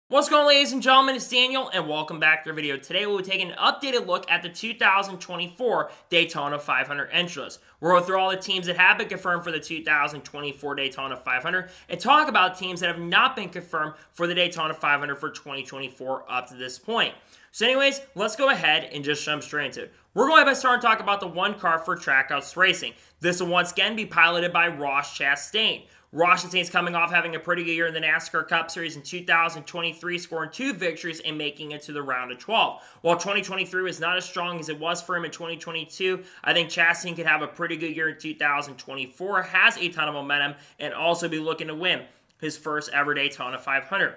What's going on, ladies and gentlemen? It's Daniel, and welcome back to the video. Today we'll be taking an updated look at the 2024 Daytona 500 entry list. We're going through all the teams that have been confirmed for the 2024 Daytona 500 and talk about teams that have not been confirmed for the Daytona 500 for 2024 up to this point. So anyways, let's go ahead and just jump straight into it. We're going to start talking about the one car for Trackhouse Racing. This will once again be piloted by Ross Chastain. Ross Chastain's coming off having a pretty good year in the NASCAR Cup Series in 2023, scoring 2 victories and making it to the round of 12. While 2023 was not as strong as it was for him in 2022, I think Chastain could have a pretty good year in 2024, has a ton of momentum, and also be looking to win his first ever Daytona 500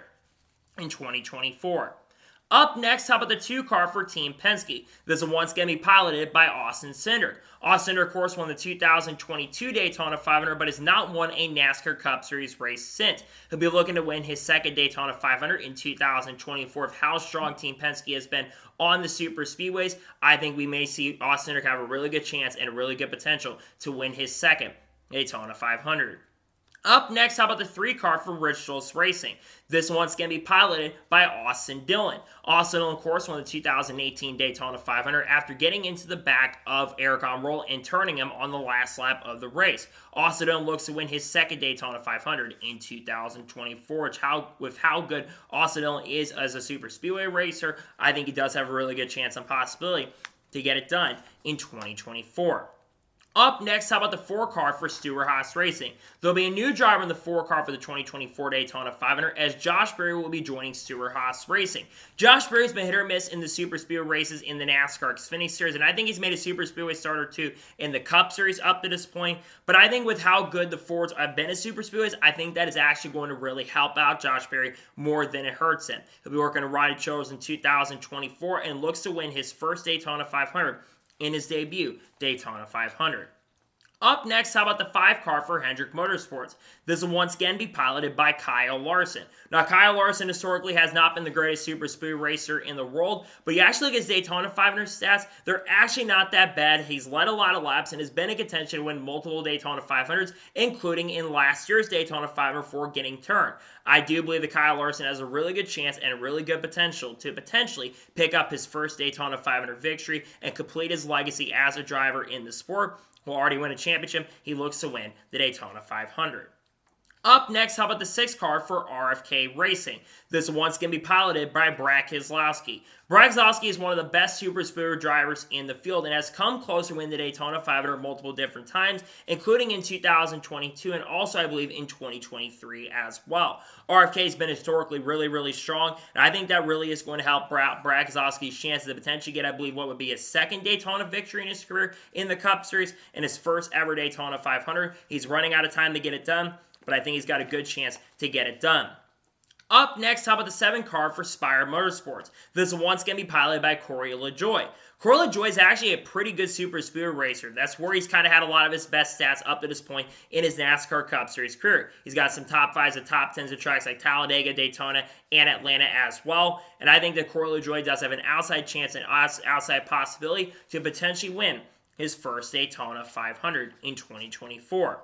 in 2024. Up next, how about the 2 car for Team Penske? This will once again be piloted by Austin Cindric. Austin Cindric, of course, won the 2022 Daytona 500, but has not won a NASCAR Cup Series race since. He'll be looking to win his second Daytona 500 in 2024. Of how strong Team Penske has been on the super speedways, I think we may see Austin Cindric have a really good chance and a really good potential to win his second Daytona 500. Up next, how about the 3 car for Richards Racing? This one's going to be piloted by Austin Dillon. Austin Dillon, of course, won the 2018 Daytona 500 after getting into the back of Eric Almirola and turning him on the last lap of the race. Austin Dillon looks to win his second Daytona 500 in 2024. With how good Austin Dillon is as a super speedway racer, I think he does have a really good chance and possibility to get it done in 2024. Up next, how about the 4 car for Stewart-Haas Racing? There'll be a new driver in the 4 car for the 2024 Daytona 500 as Josh Berry will be joining Stewart-Haas Racing. Josh Berry's been hit or miss in the super speedway races in the NASCAR Xfinity Series, and I think he's made a super speedway start or 2 in the Cup Series up to this point. But I think with how good the Fords have been as super speedways, I think that is actually going to really help out Josh Berry more than it hurts him. He'll be working a Roddy Childers in 2024 and looks to win his first Daytona 500 in his debut Daytona 500. Up next, how about the 5 car for Hendrick Motorsports? This will once again be piloted by Kyle Larson. Now, Kyle Larson historically has not been the greatest super speed racer in the world, but you actually look at his Daytona 500 stats, they're actually not that bad. He's led a lot of laps and has been in contention to win multiple Daytona 500s, including in last year's Daytona 500 before getting turned. I do believe that Kyle Larson has a really good chance and a really good potential to potentially pick up his first Daytona 500 victory and complete his legacy as a driver in the sport. Will already win a championship. He looks to win the Daytona 500. Up next, how about the 6 car for RFK Racing? This is once going to be piloted by Brad Keselowski. Brad Keselowski is one of the best super speedway drivers in the field and has come close to win the Daytona 500 multiple different times, including in 2022 and also, I believe, in 2023 as well. RFK has been historically really strong, and I think that really is going to help Brad Keselowski's chances to potentially get, I believe, what would be his second Daytona victory in his career in the Cup Series and his first ever Daytona 500. He's running out of time to get it done, but I think he's got a good chance to get it done. Up next, how about the 7 car for Spire Motorsports? This is once going to be piloted by Corey LaJoie. Corey LaJoie is actually a pretty good super speedway racer. That's where he's kind of had a lot of his best stats up to this point in his NASCAR Cup Series career. He's got some top 5s and top 10s at tracks like Talladega, Daytona, and Atlanta as well. And I think that Corey LaJoie does have an outside chance and outside possibility to potentially win his first Daytona 500 in 2024.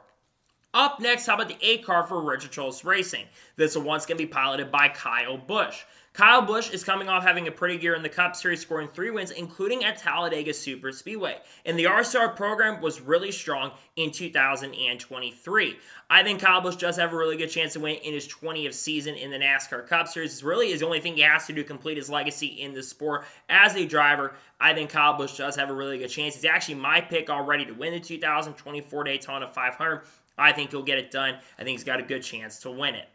Up next, how about the 8 car for Richards Racing? This will once going to be piloted by Kyle Busch. Kyle Busch is coming off having a pretty good year in the Cup Series, scoring 3 wins, including at Talladega Super Speedway. And the R-Star program was really strong in 2023. I think Kyle Busch does have a really good chance to win in his 20th season in the NASCAR Cup Series. This really is the only thing he has to do to complete his legacy in the sport as a driver. I think Kyle Busch does have a really good chance. He's actually my pick already to win the 2024 Daytona 500. I think he'll get it done. I think he's got a good chance to win it.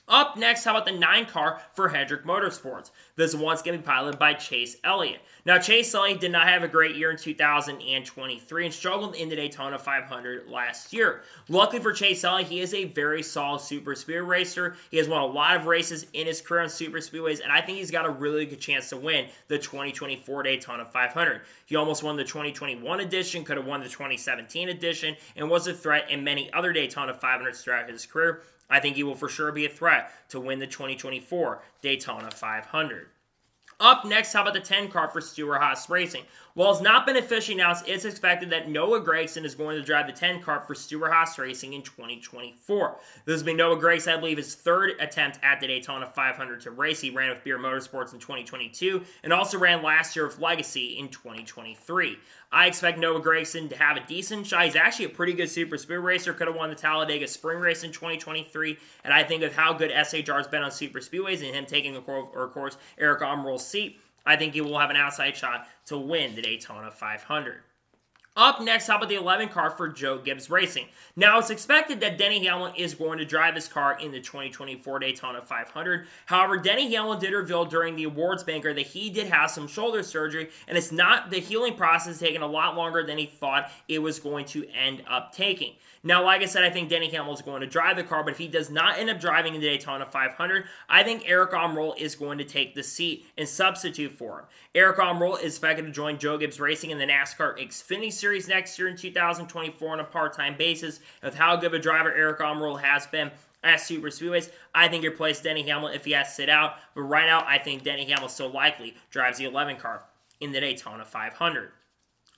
Up next, how about the 9 car for Hendrick Motorsports? This one's going to be piloted by Chase Elliott. Now, Chase Elliott did not have a great year in 2023 and struggled in the Daytona 500 last year. Luckily for Chase Elliott, he is a very solid super speedway racer. He has won a lot of races in his career on super speedways, and I think he's got a really good chance to win the 2024 Daytona 500. He almost won the 2021 edition, could have won the 2017 edition, and was a threat in many other Daytona 500s throughout his career. I think he will for sure be a threat to win the 2024 Daytona 500. Up next, how about the 10 car for Stewart-Haas Racing? While it's not been officially announced, it's expected that Noah Gragson is going to drive the 10 car for Stewart-Haas Racing in 2024. This has been Noah Gragson, I believe, his third attempt at the Daytona 500 to race. He ran with Beer Motorsports in 2022 and also ran last year with Legacy in 2023. I expect Noah Gragson to have a decent shot. He's actually a pretty good super speed racer. Could have won the Talladega Spring Race in 2023. And I think of how good SHR has been on super speedways and him taking, of course, Eric Almiral's seat, I think he will have an outside shot to win the Daytona 500. Up next, how about the 11 car for Joe Gibbs Racing? Now, it's expected that Denny Hamlin is going to drive this car in the 2024 Daytona 500. However, Denny Hamlin did reveal during the awards banquet that he did have some shoulder surgery, and it's not the healing process taking a lot longer than he thought it was going to end up taking. Now, like I said, I think Denny Hamlin is going to drive the car, but if he does not end up driving in the Daytona 500, I think Eric Almirola is going to take the seat and substitute for him. Eric Almirola is expected to join Joe Gibbs Racing in the NASCAR Xfinity Series next year in 2024 on a part-time basis. With how good of a driver Eric Almirola has been at super speedways, I think he replaces Denny Hamlin if he has to sit out. But right now, I think Denny Hamlin still likely drives the 11 car in the Daytona 500.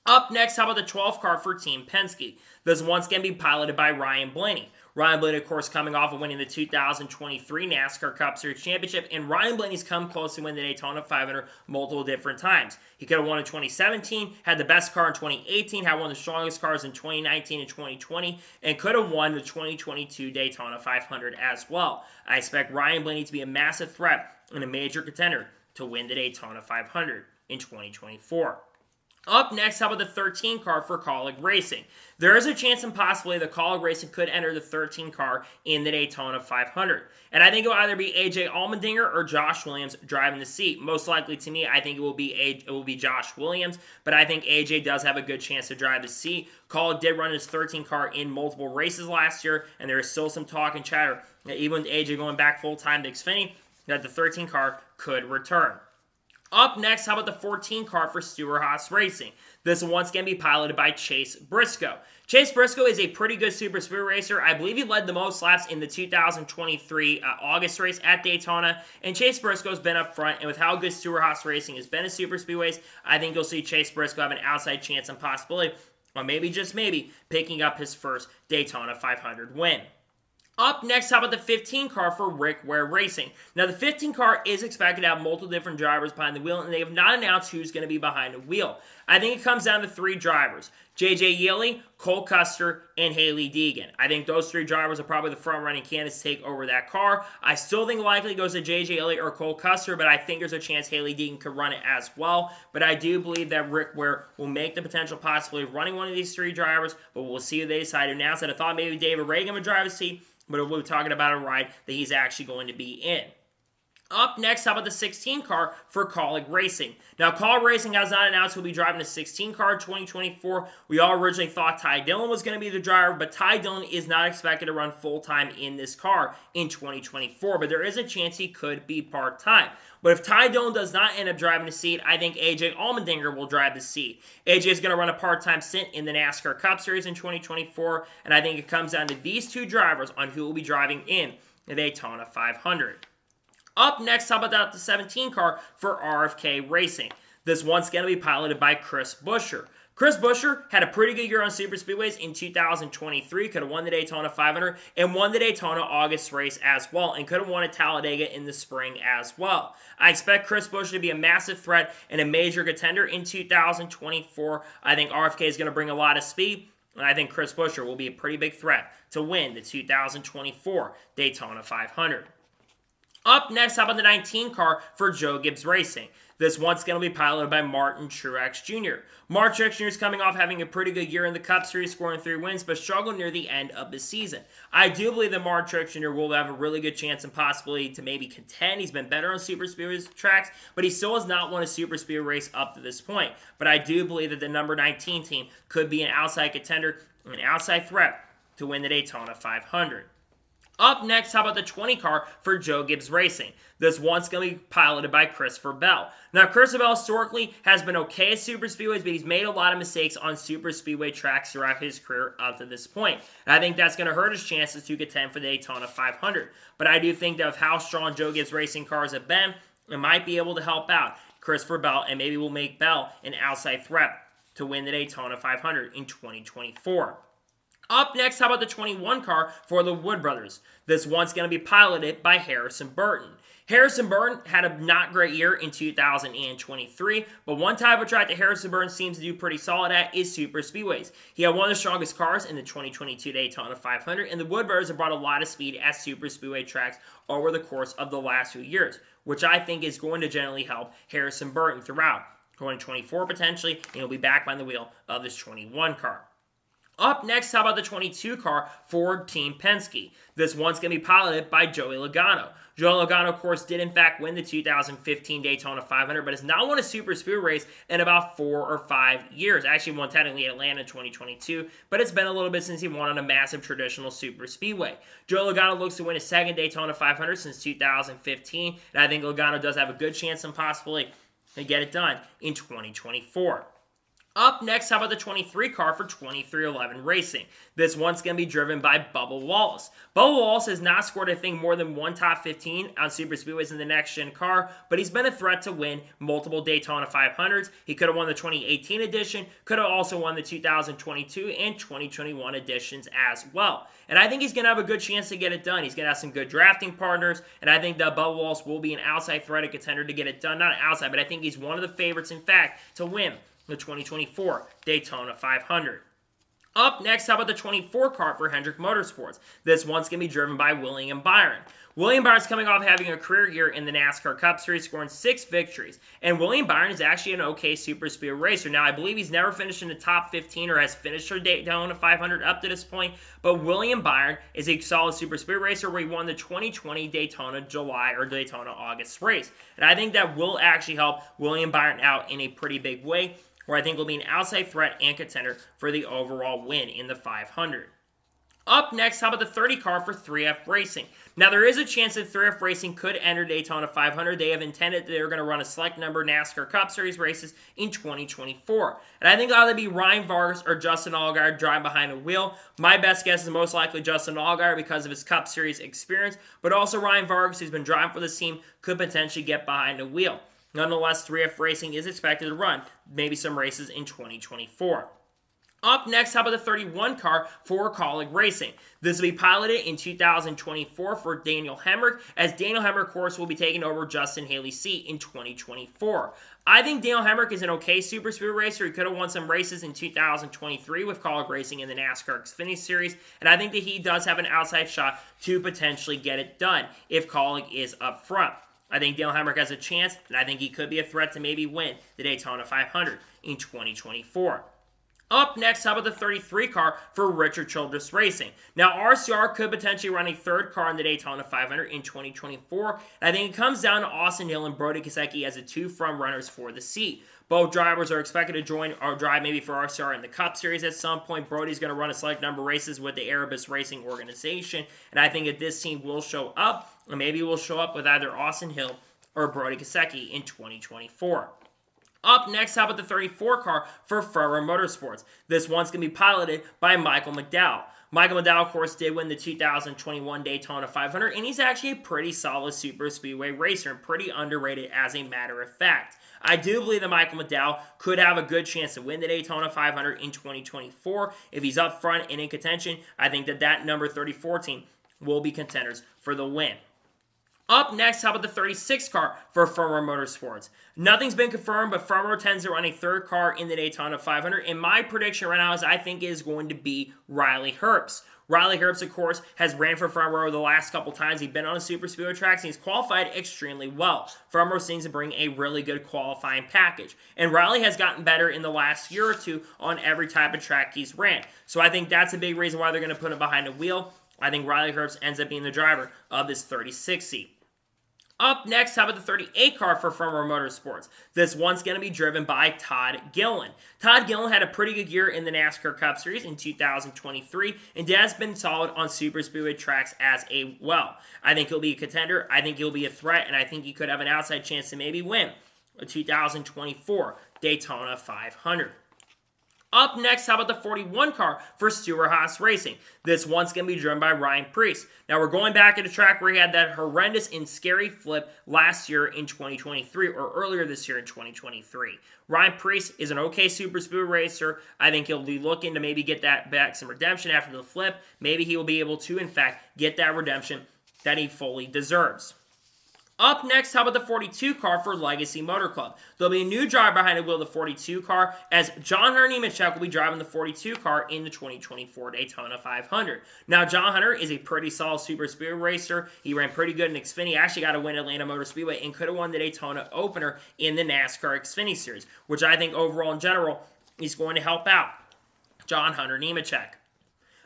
Up next, how about the 12 car for Team Penske? This once again be piloted by Ryan Blaney. Ryan Blaney, of course, coming off of winning the 2023 NASCAR Cup Series Championship, and Ryan Blaney's come close to winning the Daytona 500 multiple different times. He could have won in 2017, had the best car in 2018, had one of the strongest cars in 2019 and 2020, and could have won the 2022 Daytona 500 as well. I expect Ryan Blaney to be a massive threat and a major contender to win the Daytona 500 in 2024. Up next, how about the 13 car for Kaulig Racing? There is a chance and possibility that Kaulig Racing could enter the 13 car in the Daytona 500. And I think it will either be AJ Allmendinger or Josh Williams driving the seat. Most likely to me, I think it will be Josh Williams, but I think AJ does have a good chance to drive the seat. Kaulig did run his 13 car in multiple races last year, and there is still some talk and chatter that even with AJ going back full-time to Xfinity, that the 13 car could return. Up next, how about the 14 car for Stewart-Haas Racing? This will once again be piloted by Chase Briscoe. Chase Briscoe is a pretty good super speed racer. I believe he led the most laps in the 2023 August race at Daytona. And Chase Briscoe's been up front. And with how good Stewart-Haas Racing has been in super speedways, I think you'll see Chase Briscoe have an outside chance and possibility, or maybe just maybe, picking up his first Daytona 500 win. Up next, how about the 15 car for Rick Ware Racing? Now, the 15 car is expected to have multiple different drivers behind the wheel, and they have not announced who's going to be behind the wheel. I think it comes down to three drivers: J.J. Yeley, Cole Custer, and Haley Deegan. I think those three drivers are probably the front-running candidates to take over that car. I still think likely goes to J.J. Yeley or Cole Custer, but I think there's a chance Haley Deegan could run it as well. But I do believe that Rick Ware will make the potential possibility of running one of these three drivers, but we'll see who they decide to announce it. I thought maybe David Reagan would drive a seat, but we'll be talking about a ride that he's actually going to be in. Up next, how about the 16 car for Kaulig Racing? Now, Kaulig Racing has not announced who'll be driving the 16 car in 2024. We all originally thought Ty Dillon was going to be the driver, but Ty Dillon is not expected to run full-time in this car in 2024, but there is a chance he could be part-time. But if Ty Dillon does not end up driving the seat, I think AJ Allmendinger will drive the seat. AJ is going to run a part-time stint in the NASCAR Cup Series in 2024, and I think it comes down to these two drivers on who will be driving in the Daytona 500. Up next, how about the 17 car for RFK Racing? This one's going to be piloted by Chris Buescher. Chris Buescher had a pretty good year on super speedways in 2023, could have won the Daytona 500 and won the Daytona August race as well, and could have won a Talladega in the spring as well. I expect Chris Buescher to be a massive threat and a major contender in 2024. I think RFK is going to bring a lot of speed, and I think Chris Buescher will be a pretty big threat to win the 2024 Daytona 500. Up next, how about the 19 car for Joe Gibbs Racing? This one's going to be piloted by Martin Truex Jr. Martin Truex Jr. is coming off having a pretty good year in the Cup Series, scoring 3 wins, but struggled near the end of the season. I do believe that Martin Truex Jr. will have a really good chance and possibility to maybe contend. He's been better on super speedway tracks, but he still has not won a super speedway race up to this point. But I do believe that the number 19 team could be an outside contender, an outside threat to win the Daytona 500. Up next, how about the 20 car for Joe Gibbs Racing? This one's going to be piloted by Christopher Bell. Now, Christopher Bell historically has been okay at super speedways, but he's made a lot of mistakes on super speedway tracks throughout his career up to this point. And I think that's going to hurt his chances to contend for the Daytona 500. But I do think that with how strong Joe Gibbs Racing cars have been, it might be able to help out. Christopher Bell, and maybe will make Bell an outside threat to win the Daytona 500 in 2024. Up next, how about the 21 car for the Wood Brothers? This one's going to be piloted by Harrison Burton. Harrison Burton had a not great year in 2023, but one type of track that Harrison Burton seems to do pretty solid at is super speedways. He had one of the strongest cars in the 2022 Daytona 500, and the Wood Brothers have brought a lot of speed at super speedway tracks over the course of the last few years, which I think is going to generally help Harrison Burton throughout 2024 potentially, and he'll be back behind the wheel of this 21 car. Up next, how about the 22 car for Team Penske? This one's going to be piloted by Joey Logano. Joey Logano, of course, did in fact win the 2015 Daytona 500, but has not won a super speedway race in about 4 or 5 years. Actually won technically at Atlanta in 2022, but it's been a little bit since he won on a massive traditional super speedway. Joey Logano looks to win his second Daytona 500 since 2015, and I think Logano does have a good chance and possibly to get it done in 2024. Up next, how about the 23 car for 2311 Racing? This one's going to be driven by Bubba Wallace. Bubba Wallace has not scored, I think, more than one top 15 on super speedways in the next-gen car, but he's been a threat to win multiple Daytona 500s. He could have won the 2018 edition, could have also won the 2022 and 2021 editions as well. And I think he's going to have a good chance to get it done. He's going to have some good drafting partners, and I think that Bubba Wallace will be an outside threat, a contender to get it done. Not an outside, but I think he's one of the favorites, in fact, to win the 2024 Daytona 500. Up next, how about the 24 car for Hendrick Motorsports? This one's going to be driven by William Byron. William Byron's coming off having a career year in the NASCAR Cup Series, scoring 6 victories. And William Byron is actually an okay super speed racer. Now, I believe he's never finished in the top 15 or has finished a Daytona 500 up to this point. But William Byron is a solid super speed racer where he won the 2020 Daytona July or Daytona August race. And I think that will actually help William Byron out in a pretty big way, where I think will be an outside threat and contender for the overall win in the 500. Up next, how about the 30 car for 3F Racing? Now, there is a chance that 3F Racing could enter Daytona 500. They have intended that they're going to run a select number of NASCAR Cup Series races in 2024. And I think it'll either be Ryan Vargas or Justin Allgaier driving behind the wheel. My best guess is most likely Justin Allgaier because of his Cup Series experience, but also Ryan Vargas, who's been driving for this team, could potentially get behind the wheel. Nonetheless, 3F Racing is expected to run maybe some races in 2024. Up next, how about the 31 car for Kaulig Racing? This will be piloted in 2024 for Daniel Hemrick, as Daniel Hemrick, of course, will be taking over Justin Haley's seat in 2024. I think Daniel Hemrick is an okay super speed racer. He could have won some races in 2023 with Kaulig Racing in the NASCAR Xfinity Series, and I think that he does have an outside shot to potentially get it done if Kaulig is up front. I think Dale Hemrick has a chance, and I think he could be a threat to maybe win the Daytona 500 in 2024. Up next, how about the 33 car for Richard Childress Racing? Now, RCR could potentially run a third car in the Daytona 500 in 2024. I think it comes down to Austin Hill and Brody Kosecki as the two front runners for the seat. Both drivers are expected to join or drive maybe for RCR in the Cup Series at some point. Brody's going to run a select number of races with the Erebus Racing organization, and I think that this team will show up, or maybe will show up with either Austin Hill or Brody Kosecki in 2024. Up next, how about the 34 car for Ferrer Motorsports? This one's going to be piloted by Michael McDowell. Michael McDowell, of course, did win the 2021 Daytona 500, and he's actually a pretty solid super speedway racer and pretty underrated as a matter of fact. I do believe that Michael McDowell could have a good chance to win the Daytona 500 in 2024. If he's up front and in contention, I think that number 34 team will be contenders for the win. Up next, how about the 36 car for Ferrer Motorsports? Nothing's been confirmed, but Ferrer tends to run a third car in the Daytona 500, and my prediction right now is I think it is going to be Riley Herbst. Riley Herbst, of course, has ran for Ferrer the last couple times. He's been on a super speedway tracks, and he's qualified extremely well. Ferrer seems to bring a really good qualifying package. And Riley has gotten better in the last year or two on every type of track he's ran. So I think that's a big reason why they're going to put him behind the wheel. I think Riley Herbst ends up being the driver of this 36 seat. Up next, how about the 38 car for Ferrer Motorsports? This one's going to be driven by Todd Gilliland. Todd Gilliland had a pretty good year in the NASCAR Cup Series in 2023 and has been solid on super speedway tracks as well. I think he'll be a contender, I think he'll be a threat, and I think he could have an outside chance to maybe win a 2024 Daytona 500. Up next, how about the 41 car for Stewart-Haas Racing? This one's going to be driven by Ryan Preece. Now, we're going back at a track where he had that horrendous and scary flip last year in 2023, or earlier this year in 2023. Ryan Preece is an okay super speed racer. I think he'll be looking to maybe get that back some redemption after the flip. Maybe he will be able to, in fact, get that redemption that he fully deserves. Up next, how about the 42 car for Legacy Motor Club? There'll be a new driver behind the wheel of the 42 car, as John Hunter Nemechek will be driving the 42 car in the 2024 Daytona 500. Now, John Hunter is a pretty solid super speedway racer. He ran pretty good in Xfinity. He actually got a win at Atlanta Motor Speedway and could have won the Daytona opener in the NASCAR Xfinity Series, which I think overall in general is going to help out John Hunter Nemechek.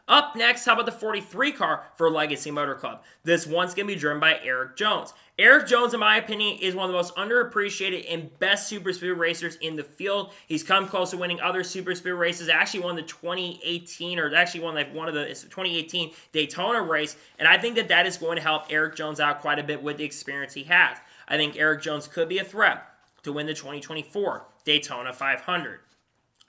Up next, how about the 43 car for Legacy Motor Club? This one's going to be driven by Eric Jones. Eric Jones, in my opinion, is one of the most underappreciated and best super speed racers in the field. He's come close to winning other super speed races. Actually won the 2018, or actually won like one of the 2018 Daytona race. And I think that is going to help Eric Jones out quite a bit with the experience he has. I think Eric Jones could be a threat to win the 2024 Daytona 500.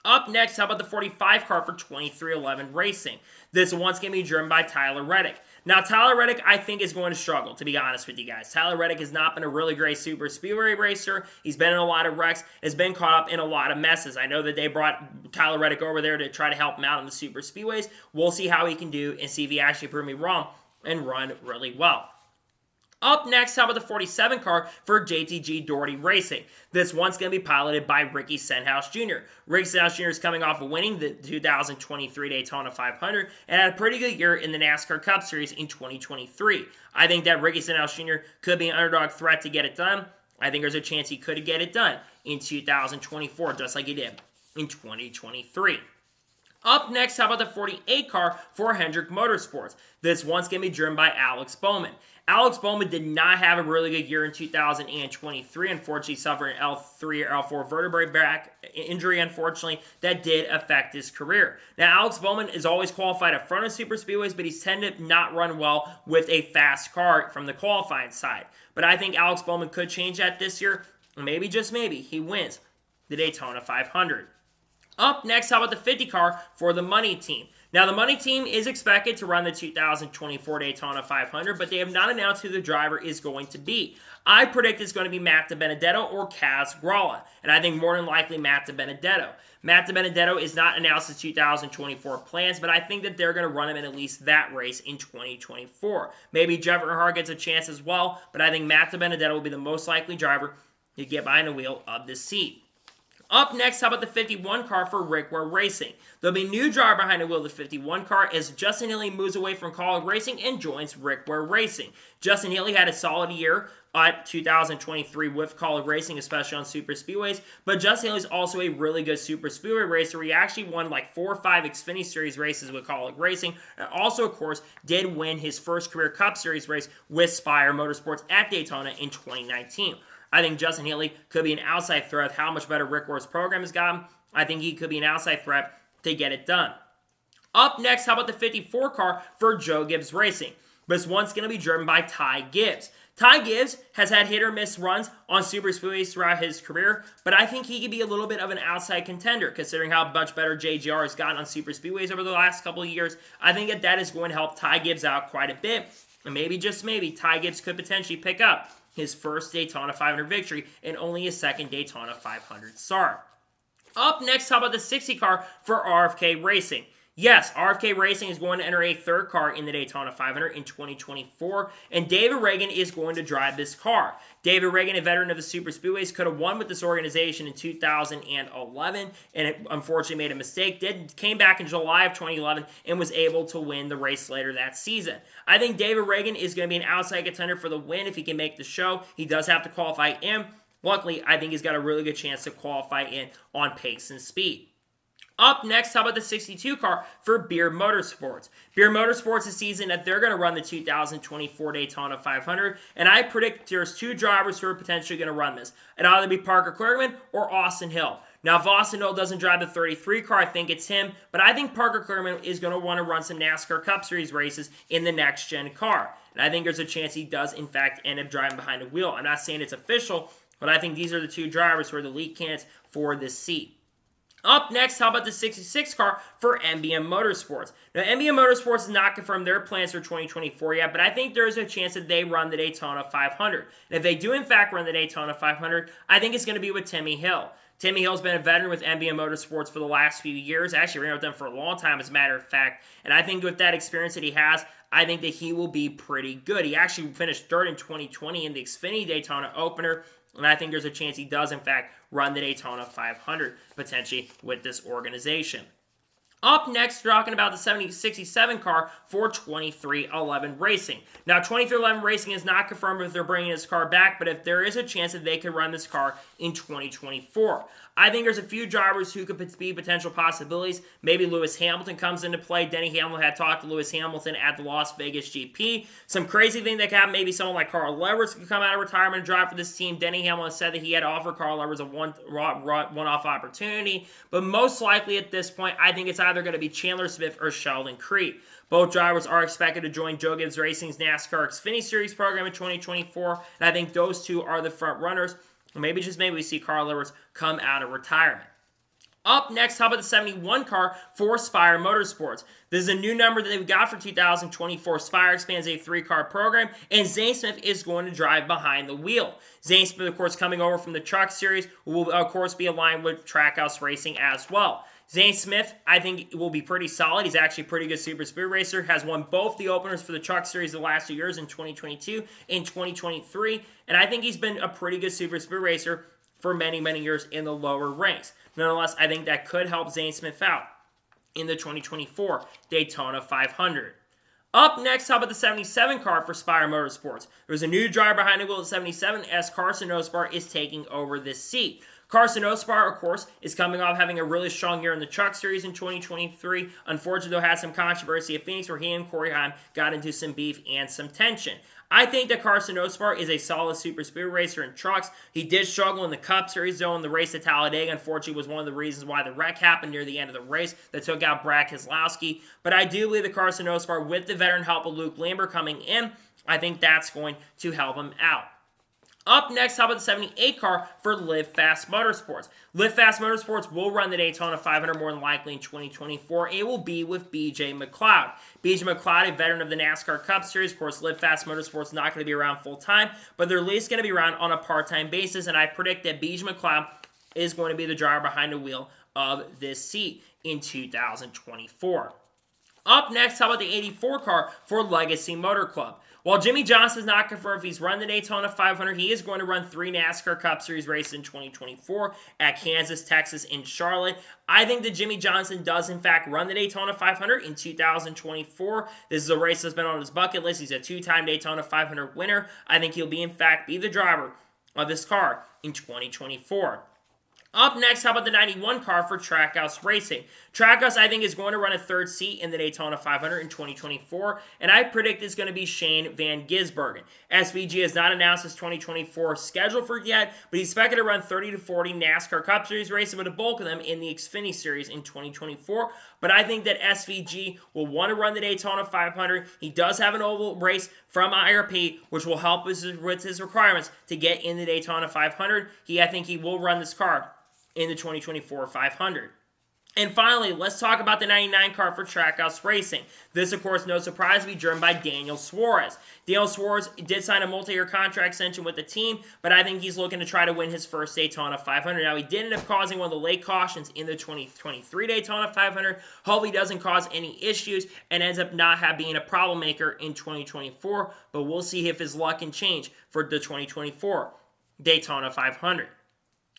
Up next, how about the 45 car for 2311 Racing? This one's going to be driven by Tyler Reddick. Now, Tyler Reddick, I think, is going to struggle, to be honest with you guys. Tyler Reddick has not been a really great super speedway racer. He's been in a lot of wrecks, has been caught up in a lot of messes. I know that they brought Tyler Reddick over there to try to help him out in the super speedways. We'll see how he can do and see if he actually proved me wrong and run really well. Up next, how about the 47 car for JTG Doherty Racing? This one's going to be piloted by Ricky Stenhouse Jr. Ricky Stenhouse Jr. is coming off of winning the 2023 Daytona 500 and had a pretty good year in the NASCAR Cup Series in 2023. I think that Ricky Stenhouse Jr. could be an underdog threat to get it done. I think there's a chance he could get it done in 2024, just like he did in 2023. Up next, how about the 48 car for Hendrick Motorsports? This one's going to be driven by Alex Bowman. Alex Bowman did not have a really good year in 2023. Unfortunately, suffered an L3 or L4 vertebrae back injury, unfortunately, that did affect his career. Now, Alex Bowman is always qualified up front of super speedways, but he's tended to not run well with a fast car from the qualifying side. But I think Alex Bowman could change that this year. Maybe, just maybe, he wins the Daytona 500. Up next, how about the 50 car for the Money Team? Now, the Money Team is expected to run the 2024 Daytona 500, but they have not announced who the driver is going to be. I predict it's going to be Matt DiBenedetto or Kaz Grala, and I think more than likely Matt DiBenedetto. Matt DiBenedetto is not announced his 2024 plans, but I think that they're going to run him in at least that race in 2024. Maybe Jeff Earnhardt gets a chance as well, but I think Matt DiBenedetto will be the most likely driver to get behind the wheel of this seat. Up next, how about the 51 car for Rick Ware Racing? There'll be a new driver behind the wheel of the 51 car as Justin Haley moves away from Kaulig Racing and joins Rick Ware Racing. Justin Haley had a solid year at 2023 with Kaulig Racing, especially on super speedways, but Justin Haley is also a really good super speedway racer. He actually won like 4 or 5 Xfinity Series races with Kaulig Racing, and also, of course, did win his first career Cup Series race with Spire Motorsports at Daytona in 2019. I think Justin Haley could be an outside threat with how much better Rick Ware's program has gotten. I think he could be an outside threat to get it done. Up next, how about the 54 car for Joe Gibbs Racing? This one's going to be driven by Ty Gibbs. Ty Gibbs has had hit or miss runs on super speedways throughout his career, but I think he could be a little bit of an outside contender considering how much better JGR has gotten on super speedways over the last couple of years. I think that is going to help Ty Gibbs out quite a bit, and maybe, just maybe, Ty Gibbs could potentially pick up his first Daytona 500 victory and only his second Daytona 500 start. Up next, how about the 60 car for RFK Racing? Yes, RFK Racing is going to enter a third car in the Daytona 500 in 2024, and David Reagan is going to drive this car. David Reagan, a veteran of the Super Speedways, could have won with this organization in 2011, and it unfortunately made a mistake. Came back in July of 2011 and was able to win the race later that season. I think David Reagan is going to be an outside contender for the win if he can make the show. He does have to qualify in. Luckily, I think he's got a really good chance to qualify in on pace and speed. Up next, how about the 62 car for Beer Motorsports? Beer Motorsports is season that they're going to run the 2024 Daytona 500, and I predict there's 2 drivers who are potentially going to run this. It'll either be Parker Kligerman or Austin Hill. Now, if Austin Hill doesn't drive the 33 car, I think it's him, but I think Parker Kligerman is going to want to run some NASCAR Cup Series races in the next-gen car, and I think there's a chance he does, in fact, end up driving behind the wheel. I'm not saying it's official, but I think these are the 2 drivers who are the lead candidates for this seat. Up next, how about the 66 car for NBM Motorsports? Now, NBM Motorsports has not confirmed their plans for 2024 yet, but I think there is a chance that they run the Daytona 500. And if they do, in fact, run the Daytona 500, I think it's going to be with Timmy Hill. Timmy Hill's been a veteran with NBM Motorsports for the last few years. Actually, ran with them for a long time, as a matter of fact. And I think with that experience that he has, I think that he will be pretty good. He actually finished third in 2020 in the Xfinity Daytona opener. And I think there's a chance he does, in fact, run the Daytona 500, potentially, with this organization. Up next, talking about the 67 car for 2311 Racing. Now, 2311 Racing is not confirmed if they're bringing this car back, but if there is a chance that they could run this car in 2024. I think there's a few drivers who could be potential possibilities. Maybe Lewis Hamilton comes into play. Denny Hamlin had talked to Lewis Hamilton at the Las Vegas GP. Some crazy thing that could happen, maybe someone like Carl Lewis could come out of retirement and drive for this team. Denny Hamlin said that he had offered Carl Lewis a one-off opportunity. But most likely at this point, I think it's either going to be Chandler Smith or Sheldon Creed. Both drivers are expected to join Joe Gibbs Racing's NASCAR Xfinity Series program in 2024. And I think those two are the front runners. Maybe we see Carl Lewis come out of retirement. Up next, how about the 71 car for Spire Motorsports? This is a new number that they've got for 2024. Spire expands a 3-car program, and Zane Smith is going to drive behind the wheel. Zane Smith, of course, coming over from the Truck Series, will, of course, be aligned with Trackhouse Racing as well. Zane Smith, I think, will be pretty solid. He's actually a pretty good super speed racer. Has won both the openers for the Truck Series the last 2 years in 2022 and 2023. And I think he's been a pretty good super speed racer for many, many years in the lower ranks. Nonetheless, I think that could help Zane Smith out in the 2024 Daytona 500. Up next, how about the 77 car for Spire Motorsports? There's a new driver behind the wheel at 77 as Carson Ospar is taking over this seat. Carson Ospar, of course, is coming off having a really strong year in the Truck Series in 2023. Unfortunately, though, had some controversy at Phoenix where he and Corey Heim got into some beef and some tension. I think that Carson Ospar is a solid super speed racer in trucks. He did struggle in the Cup Series, though, in the race at Talladega. Unfortunately, was one of the reasons why the wreck happened near the end of the race that took out Brad Keselowski. But I do believe that Carson Ospar, with the veteran help of Luke Lambert coming in, I think that's going to help him out. Up next, how about the 78 car for Live Fast Motorsports? Live Fast Motorsports will run the Daytona 500 more than likely in 2024. It will be with B.J. McLeod. B.J. McLeod, a veteran of the NASCAR Cup Series. Of course, Live Fast Motorsports not going to be around full-time, but they're at least going to be around on a part-time basis, and I predict that B.J. McLeod is going to be the driver behind the wheel of this seat in 2024. Up next, how about the 84 car for Legacy Motor Club? While Jimmy Johnson is not confirmed if he's run the Daytona 500, he is going to run 3 NASCAR Cup Series races in 2024 at Kansas, Texas, and Charlotte. I think that Jimmy Johnson does, in fact, run the Daytona 500 in 2024. This is a race that's been on his bucket list. He's a 2-time Daytona 500 winner. I think he'll be, in fact, be the driver of this car in 2024. Up next, how about the 91 car for Trackhouse Racing? Trackhouse, I think, is going to run a 3rd seat in the Daytona 500 in 2024, and I predict it's going to be Shane Van Gisbergen. SVG has not announced his 2024 schedule for it yet, but he's expected to run 30 to 40 NASCAR Cup Series races, with a bulk of them in the Xfinity Series in 2024. But I think that SVG will want to run the Daytona 500. He does have an oval race from IRP, which will help with his requirements to get in the Daytona 500. I think he will run this car in the 2024 500. And finally, let's talk about the 99 car for Trackhouse Racing. This, of course, no surprise, will be driven by Daniel Suarez. Daniel Suarez did sign a multi-year contract extension with the team, but I think he's looking to try to win his first Daytona 500. Now, he did end up causing one of the late cautions in the 2023 Daytona 500. Hopefully, he doesn't cause any issues and ends up not being a problem maker in 2024, but we'll see if his luck can change for the 2024 Daytona 500.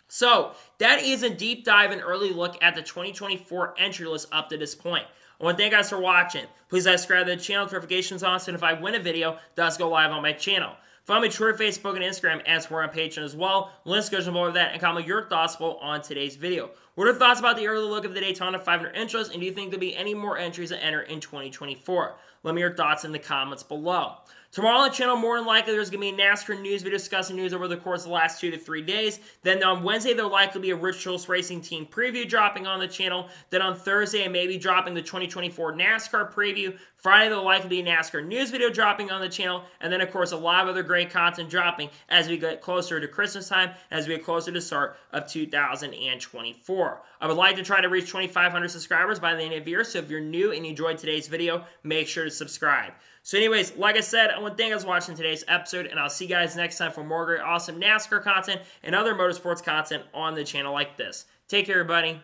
So, that is a deep dive and early look at the 2024 entry list up to this point. I want to thank you guys for watching. Please subscribe to the channel, notifications on, so if I win a video, it does go live on my channel. Follow me on Twitter, Facebook, and Instagram, as we're on Patreon as well. Links go below that, and comment your thoughts on today's video. What are your thoughts about the early look of the Daytona 500 intros, and do you think there'll be any more entries that enter in 2024? Let me know your thoughts in the comments below. Tomorrow on the channel, more than likely, there's going to be a NASCAR news video discussing news over the course of the last 2 to 3 days. Then on Wednesday, there'll likely be a Rich Schultz Racing Team preview dropping on the channel. Then on Thursday, I may be dropping the 2024 NASCAR preview. Friday, there'll likely be a NASCAR news video dropping on the channel. And then, of course, a lot of other great content dropping as we get closer to Christmas time, as we get closer to the start of 2024. I would like to try to reach 2,500 subscribers by the end of the year, so if you're new and you enjoyed today's video, make sure to subscribe. So anyways, like I said, I want to thank you guys for watching today's episode, and I'll see you guys next time for more great, awesome NASCAR content and other motorsports content on the channel like this. Take care, everybody.